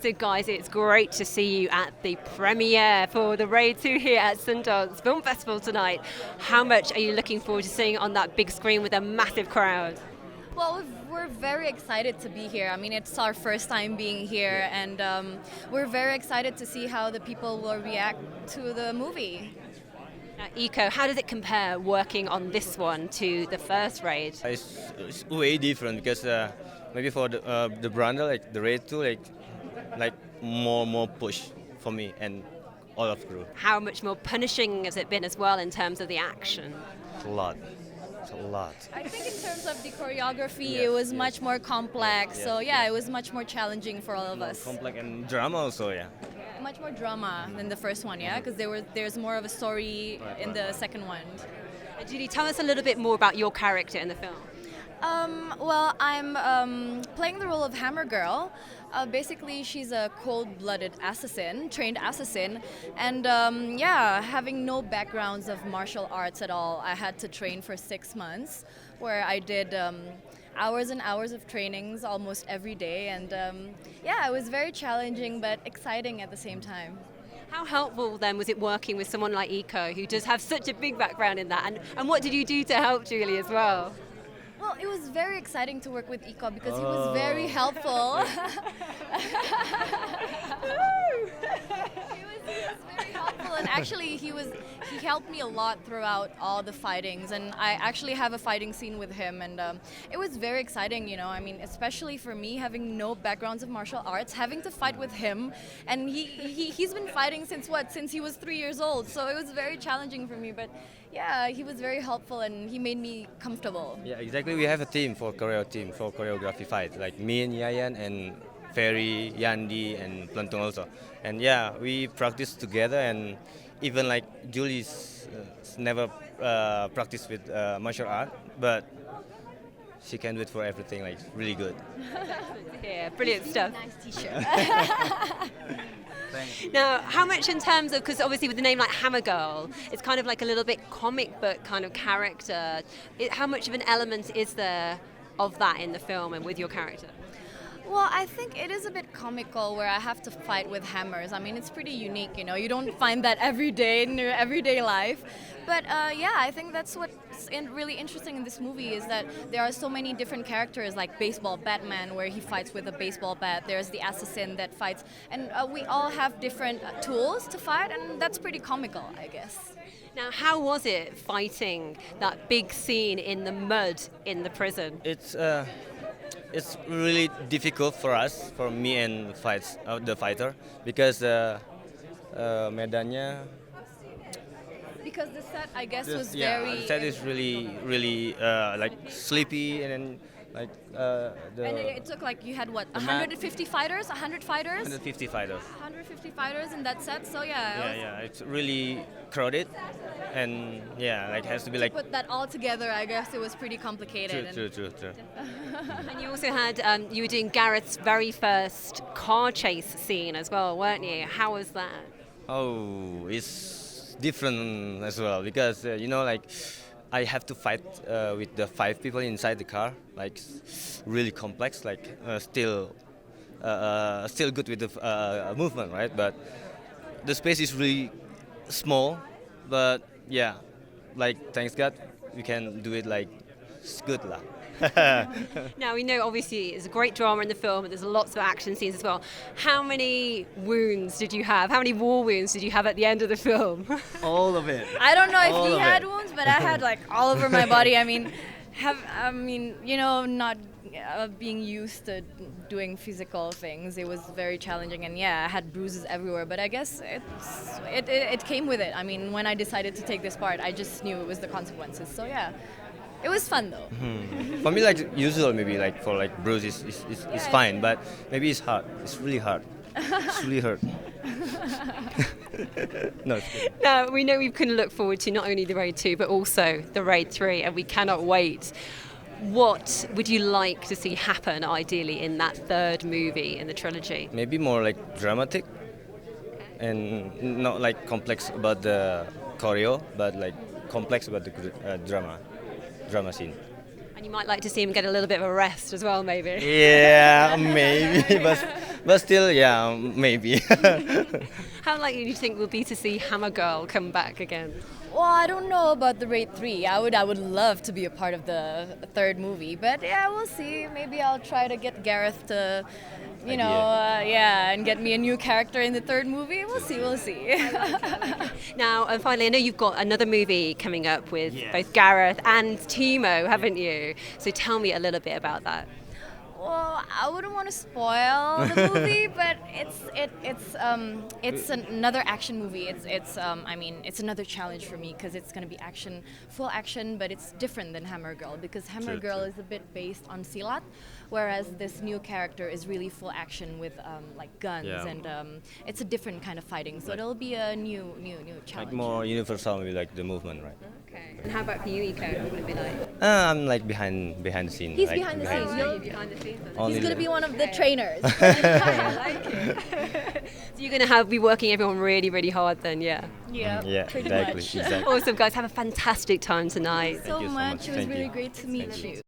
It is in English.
So guys, it's great to see you at the premiere for the Raid 2 here at Sundance Film Festival tonight. How much are you looking forward to seeing it on that big screen with a massive crowd? Well, we're very excited to be here. I mean, it's our first time being here, and we're very excited to see how the people will react to the movie. Now, Iko, how does it compare working on this one to the first Raid? It's way different because maybe for the Berandal, like the Raid 2, like more push for me and all of crew. How much more punishing has it been as well in terms of the action? It's a lot. It's a lot. I think in terms of the choreography, Yes, it was yes. much more complex. Yes, So yeah, yes. it was much more challenging for all of us. Complex and drama also, yeah. Much more drama than the first one, yeah, because there's more of a story in the second one. And Julie, tell us a little bit more about your character in the film. Well, I'm playing the role of Hammer Girl. Basically, she's a cold-blooded assassin, trained assassin, and yeah, having no backgrounds of martial arts at all. I had to train for 6 months, where I did hours and hours of trainings almost every day, and yeah, it was very challenging but exciting at the same time. How helpful then was it working with someone like Iko, who does have such a big background in that? And what did you do to help Julie as well? Well, it was very exciting to work with Iko because he was very helpful. He was very helpful, and actually he helped me a lot throughout all the fightings, and I actually have a fighting scene with him, and it was very exciting, you know. I mean, especially for me, having no backgrounds of martial arts, having to fight with him, and he's been fighting since he was 3 years old, so it was very challenging for me, but yeah, he was very helpful and he made me comfortable. Yeah, exactly. We have a team for choreography fight, like me and Yayan and Ferry, Yandi, and Plantung also. And yeah, we practice together, and even like Julie's never practiced with martial art, but she can do it for everything, like really good. Yeah, brilliant stuff. Nice t-shirt. Now, how much in terms of, because obviously with the name like Hammer Girl, it's kind of like a little bit comic book kind of character. How much of an element is there of that in the film and with your character? Well, I think it is a bit comical where I have to fight with hammers. I mean, it's pretty unique, you know. You don't find that every day in your everyday life. But yeah, I think that's what's really interesting in this movie is that there are so many different characters, like Baseball Batman, where he fights with a baseball bat. There's the assassin that fights. And we all have different tools to fight, and that's pretty comical, I guess. Now, how was it fighting that big scene in the mud in the prison? It's really difficult for us, for me and the fighter, because medannya. Because the set, I guess, was Yeah, very... the set is really like sleepy, and then like And it took like, you had what, 150 fighters? 100 fighters? 150 fighters. 150 fighters in that set, so yeah. Yeah, it's really crowded, and yeah, like has to be like. Put that all together, I guess it was pretty complicated. True. And you also had, you were doing Gareth's very first car chase scene as well, weren't you? How was that? Oh, it's different as well because you know, like I have to fight with the 5 people inside the car, like really complex, like still good with the movement, right? But the space is really small, but yeah, like thanks God we can do it, like it's good lah. Now, we know obviously it's a great drama in the film and there's lots of action scenes as well. How many wounds did you have? How many war wounds did you have at the end of the film? All of it. I don't know All if he of had it. wounds, but I had like all over my body. I mean, you know, not being used to doing physical things, it was very challenging, and yeah, I had bruises everywhere. But I guess it came with it. I mean, when I decided to take this part, I just knew it was the consequences. So yeah. It was fun though. For me, like usual, maybe like for like bruises is fine, but maybe it's hard. It's really hard. It's really hurt. No. It's good. Now, we know we can look forward to not only the Raid 2 but also the Raid 3, and we cannot wait. What would you like to see happen ideally in that third movie in the trilogy? Maybe more like dramatic, and not like complex about the choreo, but like complex about the drama scene. And you might like to see him get a little bit of a rest as well, maybe. Yeah, maybe, but but still, yeah, maybe. How likely do you think will be to see Hammer Girl come back again? Well, I don't know about the Raid 3. I would love to be a part of the third movie, but yeah, we'll see. Maybe I'll try to get Gareth to, and get me a new character in the third movie. We'll see, we'll see. Now, and finally, I know you've got another movie coming up with both Gareth and Timo, haven't you? So tell me a little bit about that. Well, I wouldn't want to spoil the movie, but it's another action movie. It's another challenge for me because it's going to be action, full action, but it's different than Hammer Girl because Hammer Girl is a bit based on silat, whereas this new character is really full action with like guns and it's a different kind of fighting. So it'll be a new challenge. Like more universal, maybe like the movement, right? Okay. And how about for you, Iko? What would it be like? I'm like behind the scenes. He's like, behind the scenes. You're behind the scenes. Only He's going to be one of the trainers. I like it. So you're going to be working everyone really, really hard then, yeah? Yeah, Yeah, pretty exactly, much. exactly. Awesome, guys. Have a fantastic time tonight. So you so much. much. It was Thank really you. great to meet you.